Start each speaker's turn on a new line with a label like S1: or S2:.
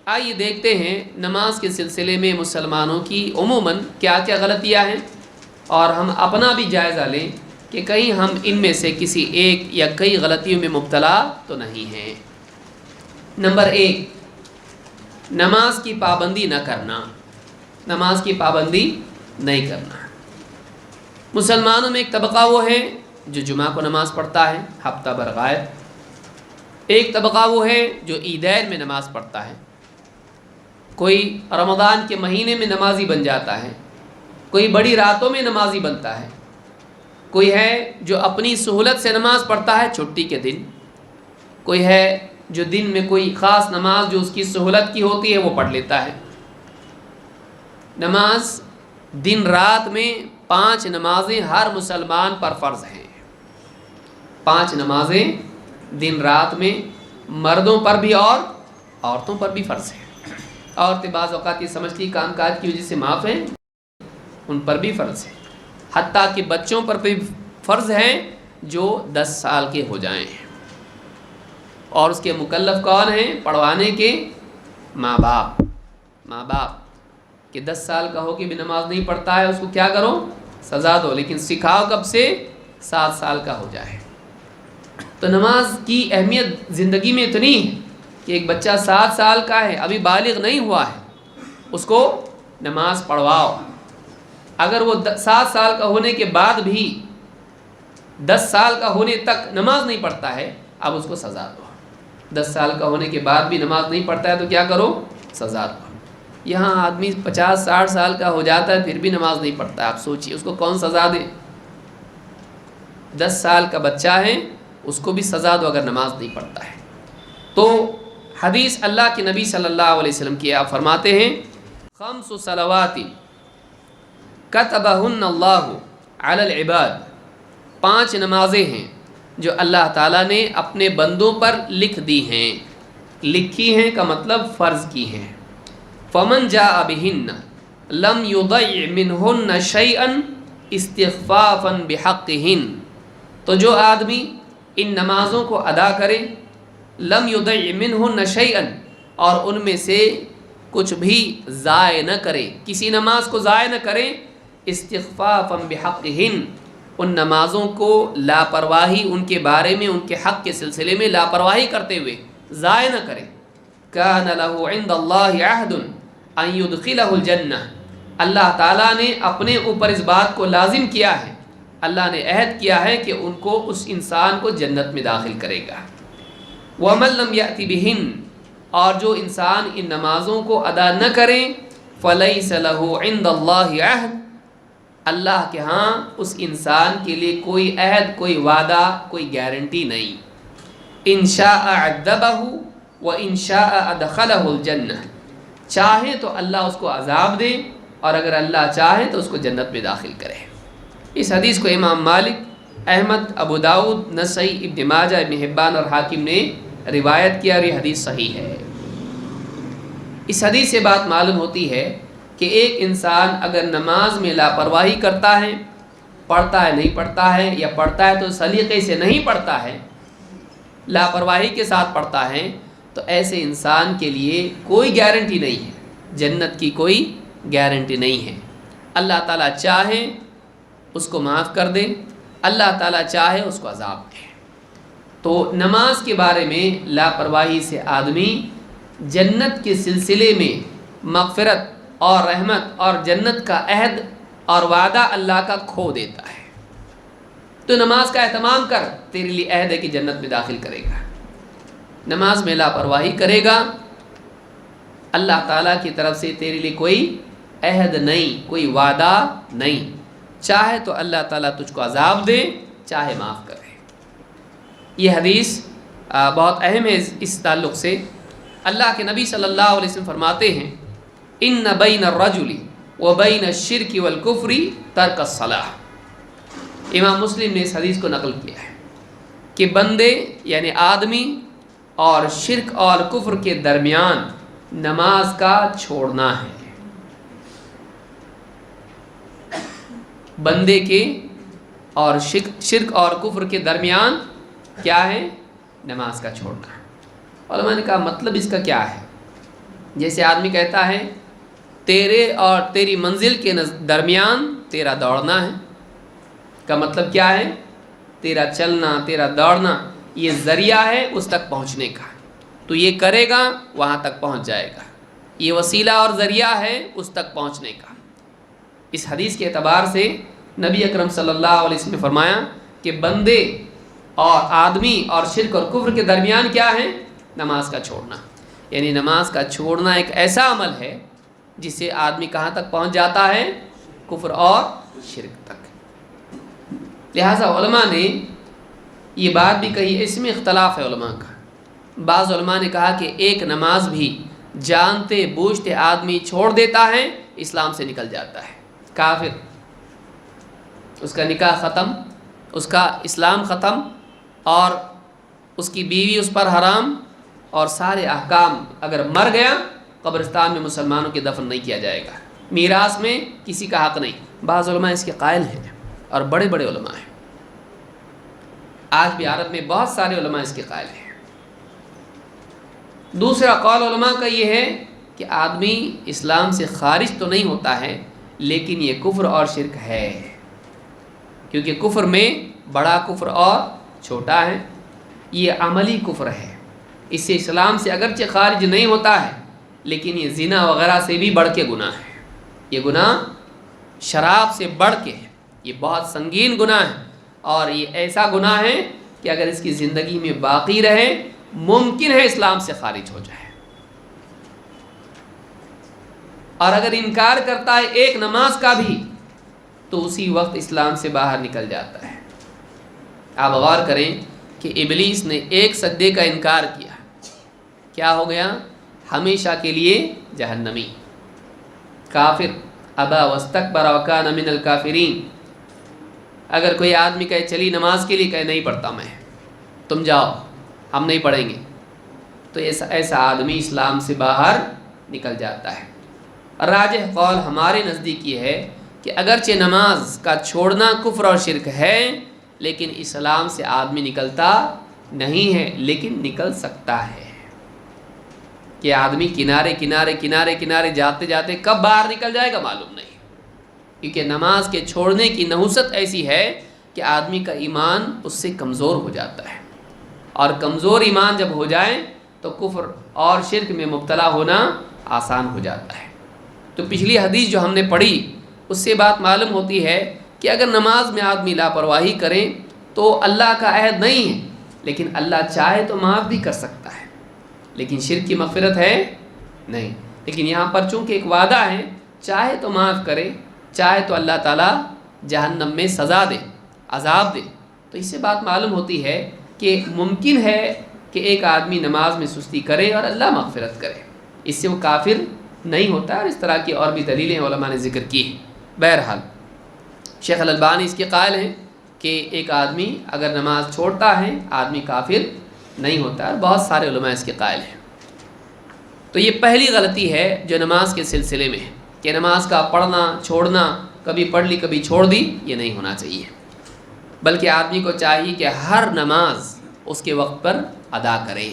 S1: آئیے دیکھتے ہیں نماز کے سلسلے میں مسلمانوں کی عموماً کیا کیا غلطیاں ہیں، اور ہم اپنا بھی جائزہ لیں کہ کہیں ہم ان میں سے کسی ایک یا کئی غلطیوں میں مبتلا تو نہیں ہیں۔ نمبر 1، نماز کی پابندی نہ کرنا۔ نماز کی پابندی نہیں کرنا۔ مسلمانوں میں ایک طبقہ وہ ہے جو جمعہ کو نماز پڑھتا ہے ہفتہ بھر غائب، ایک طبقہ وہ ہے جو عیدین میں نماز پڑھتا ہے، کوئی رمضان کے مہینے میں نمازی بن جاتا ہے، کوئی بڑی راتوں میں نمازی بنتا ہے، کوئی ہے جو اپنی سہولت سے نماز پڑھتا ہے چھٹی کے دن، کوئی ہے جو دن میں کوئی خاص نماز جو اس کی سہولت کی ہوتی ہے وہ پڑھ لیتا ہے۔ نماز دن رات میں 5 نمازیں ہر مسلمان پر فرض ہیں۔ 5 نمازیں دن رات میں مردوں پر بھی اور عورتوں پر بھی فرض ہیں۔ عورتیں بعض اوقات یہ سمجھتی کام کاج کی وجہ سے معاف ہیں، ان پر بھی فرض ہے، حتیٰ کہ بچوں پر بھی فرض ہیں جو 10 سال کے ہو جائیں، اور اس کے مکلف کون ہیں؟ پڑھوانے کے ماں باپ کہ 10 سال کا ہو کے بھی نماز نہیں پڑھتا ہے، اس کو کیا کرو؟ سزا دو، لیکن سکھاؤ کب سے؟ 7 سال کا ہو جائے۔ تو نماز کی اہمیت زندگی میں اتنی ہے کہ ایک بچہ 7 سال کا ہے، ابھی بالغ نہیں ہوا ہے، اس کو نماز پڑھواؤ۔ اگر وہ 7 سال کا ہونے کے بعد بھی 10 سال کا ہونے تک نماز نہیں پڑھتا ہے، اب اس کو سزا دو۔ 10 سال کا ہونے کے بعد بھی نماز نہیں پڑھتا ہے تو کیا کرو؟ سزا دو۔ یہاں آدمی 50-60 سال کا ہو جاتا ہے پھر بھی نماز نہیں پڑھتا ہے، آپ سوچئے اس کو کون سزا دے؟ 10 سال کا بچہ ہے اس کو بھی سزا دو اگر نماز نہیں پڑھتا ہے۔ تو حدیث اللہ کے نبی صلی اللہ علیہ وسلم کی آپ فرماتے ہیں 5 صلوات کتبہن اللہ علی العباد، 5 نمازیں ہیں جو اللہ تعالیٰ نے اپنے بندوں پر لکھ دی ہیں۔ لکھی ہیں کا مطلب فرض کی ہیں۔ فمن جاء بہن لم یضیع منہن شیئا استخفافا بحقہن، تو جو آدمی ان نمازوں کو ادا کرے، لم یضیع منہن شیئا، اور ان میں سے کچھ بھی ضائع نہ کرے، کسی نماز کو ضائع نہ کرے، استخفافا بحقہن، ان نمازوں کو لاپرواہی ان کے بارے میں ان کے حق کے سلسلے میں لاپرواہی کرتے ہوئے ضائع نہ کرے، کان لہ عند اللہ عہد ان یدخلہ الجنہ، اللہ تعالیٰ نے اپنے اوپر اس بات کو لازم کیا ہے، اللہ نے عہد کیا ہے کہ ان کو اس انسان کو جنت میں داخل کرے گا۔ وَمَن لَّمْ يَأْتِ بِهِنَّ، اور جو انسان ان نمازوں کو ادا نہ کریں، فَلَيْسَ لَهُ عِندَ اللَّهِ عَهْدٌ، اللہ کے ہاں اس انسان کے لیے کوئی عہد، کوئی وعدہ، کوئی گارنٹی نہیں۔ إِن شَاءَ عَذَّبَهُ وَإِن شَاءَ أَدْخَلَهُ الْجَنَّةَ، چاہے تو اللہ اس کو عذاب دے، اور اگر اللہ چاہے تو اس کو جنت میں داخل کرے۔ اس حدیث کو امام مالک، احمد، ابو داؤد، نسائی، ابن ماجہ، ابن حبان اور حاکم نے روایت کیا، اور یہ حدیث صحیح ہے۔ اس حدیث سے بات معلوم ہوتی ہے کہ ایک انسان اگر نماز میں لاپرواہی کرتا ہے، پڑھتا ہے نہیں پڑھتا ہے، یا پڑھتا ہے تو سلیقے سے نہیں پڑھتا ہے، لاپرواہی کے ساتھ پڑھتا ہے، تو ایسے انسان کے لیے کوئی گارنٹی نہیں ہے، جنت کی کوئی گارنٹی نہیں ہے۔ اللہ تعالیٰ چاہے اس کو معاف کر دے، اللہ تعالیٰ چاہے اس کو عذاب دے۔ تو نماز کے بارے میں لاپرواہی سے آدمی جنت کے سلسلے میں مغفرت اور رحمت اور جنت کا عہد اور وعدہ اللہ کا کھو دیتا ہے۔ تو نماز کا اہتمام کر، تیرے لیے عہد ہے کہ جنت میں داخل کرے گا۔ نماز میں لاپرواہی کرے گا، اللہ تعالیٰ کی طرف سے تیرے لیے کوئی عہد نہیں، کوئی وعدہ نہیں، چاہے تو اللہ تعالیٰ تجھ کو عذاب دے، چاہے معاف کرے۔ یہ حدیث بہت اہم ہے اس تعلق سے۔ اللہ کے نبی صلی اللہ علیہ وسلم فرماتے ہیں ان بین الرجل وبین الشرک والکفر ترک الصلاۃ، امام مسلم نے اس حدیث کو نقل کیا ہے کہ بندے یعنی آدمی اور شرک اور کفر کے درمیان نماز کا چھوڑنا ہے۔ بندے کے اور شرک اور کفر کے درمیان کیا ہے؟ نماز کا چھوڑنا۔ علماء نے کہا مطلب اس کا کیا ہے؟ جیسے آدمی کہتا ہے تیرے اور تیری منزل کے درمیان تیرا دوڑنا ہے، کا مطلب کیا ہے؟ تیرا چلنا، تیرا دوڑنا یہ ذریعہ ہے اس تک پہنچنے کا، تو یہ کرے گا وہاں تک پہنچ جائے گا، یہ وسیلہ اور ذریعہ ہے اس تک پہنچنے کا۔ اس حدیث کے اعتبار سے نبی اکرم صلی اللہ علیہ وسلم نے فرمایا کہ بندے اور آدمی اور شرک اور کفر کے درمیان کیا ہے؟ نماز کا چھوڑنا، یعنی نماز کا چھوڑنا ایک ایسا عمل ہے جس سے آدمی کہاں تک پہنچ جاتا ہے؟ کفر اور شرک تک۔ لہٰذا علماء نے یہ بات بھی کہی، اس میں اختلاف ہے علماء کا۔ بعض علماء نے کہا کہ ایک نماز بھی جانتے بوجھتے آدمی چھوڑ دیتا ہے اسلام سے نکل جاتا ہے، کافر، اس کا نکاح ختم، اس کا اسلام ختم، اور اس کی بیوی اس پر حرام، اور سارے احکام، اگر مر گیا قبرستان میں مسلمانوں کے دفن نہیں کیا جائے گا، میراث میں کسی کا حق نہیں۔ بعض علماء اس کے قائل ہیں اور بڑے بڑے علماء ہیں، آج بھی عرب میں بہت سارے علماء اس کے قائل ہیں۔ دوسرا قول علماء کا یہ ہے کہ آدمی اسلام سے خارج تو نہیں ہوتا ہے لیکن یہ کفر اور شرک ہے، کیونکہ کفر میں بڑا کفر اور چھوٹا ہے، یہ عملی کفر ہے، اس سے اسلام سے اگرچہ خارج نہیں ہوتا ہے لیکن یہ زنا وغیرہ سے بھی بڑھ کے گناہ ہے، یہ گناہ شراب سے بڑھ کے ہے، یہ بہت سنگین گناہ ہے، اور یہ ایسا گناہ ہے کہ اگر اس کی زندگی میں باقی رہے ممکن ہے اسلام سے خارج ہو جائے، اور اگر انکار کرتا ہے ایک نماز کا بھی تو اسی وقت اسلام سے باہر نکل جاتا ہے۔ آپ غور کریں کہ ابلیس نے ایک سجدے کا انکار کیا، کیا ہو گیا؟ ہمیشہ کے لیے جہنمی، کافر، ابا واستکبر وکان من الکافرین۔ اگر کوئی آدمی کہے چلی نماز کے لیے، کہے نہیں پڑھتا میں، تم جاؤ ہم نہیں پڑھیں گے، تو ایسا آدمی اسلام سے باہر نکل جاتا ہے۔ راجح قول ہمارے نزدیک یہ ہے کہ اگرچہ نماز کا چھوڑنا کفر اور شرک ہے لیکن اسلام سے آدمی نکلتا نہیں ہے، لیکن نکل سکتا ہے کہ آدمی کنارے کنارے کنارے کنارے جاتے جاتے کب باہر نکل جائے گا معلوم نہیں، کیونکہ نماز کے چھوڑنے کی نحوست ایسی ہے کہ آدمی کا ایمان اس سے کمزور ہو جاتا ہے، اور کمزور ایمان جب ہو جائے تو کفر اور شرک میں مبتلا ہونا آسان ہو جاتا ہے۔ تو پچھلی حدیث جو ہم نے پڑھی اس سے بات معلوم ہوتی ہے کہ اگر نماز میں آدمی لاپرواہی کرے تو اللہ کا عہد نہیں ہے، لیکن اللہ چاہے تو معاف بھی کر سکتا ہے، لیکن شرک کی مغفرت ہے نہیں۔ لیکن یہاں پر چونکہ ایک وعدہ ہے، چاہے تو معاف کرے، چاہے تو اللہ تعالیٰ جہنم میں سزا دے، عذاب دے، تو اس سے بات معلوم ہوتی ہے کہ ممکن ہے کہ ایک آدمی نماز میں سستی کرے اور اللہ مغفرت کرے، اس سے وہ کافر نہیں ہوتا، اور اس طرح کی اور بھی دلیلیں علماء نے ذکر کی ہیں۔ بہرحال شیخ الالبانی اس کے قائل ہیں کہ ایک آدمی اگر نماز چھوڑتا ہے آدمی کافر نہیں ہوتا، اور بہت سارے علماء اس کے قائل ہیں۔ تو یہ پہلی غلطی ہے جو نماز کے سلسلے میں ہے کہ نماز کا پڑھنا چھوڑنا، کبھی پڑھ لی کبھی چھوڑ دی، یہ نہیں ہونا چاہیے، بلکہ آدمی کو چاہیے کہ ہر نماز اس کے وقت پر ادا کرے۔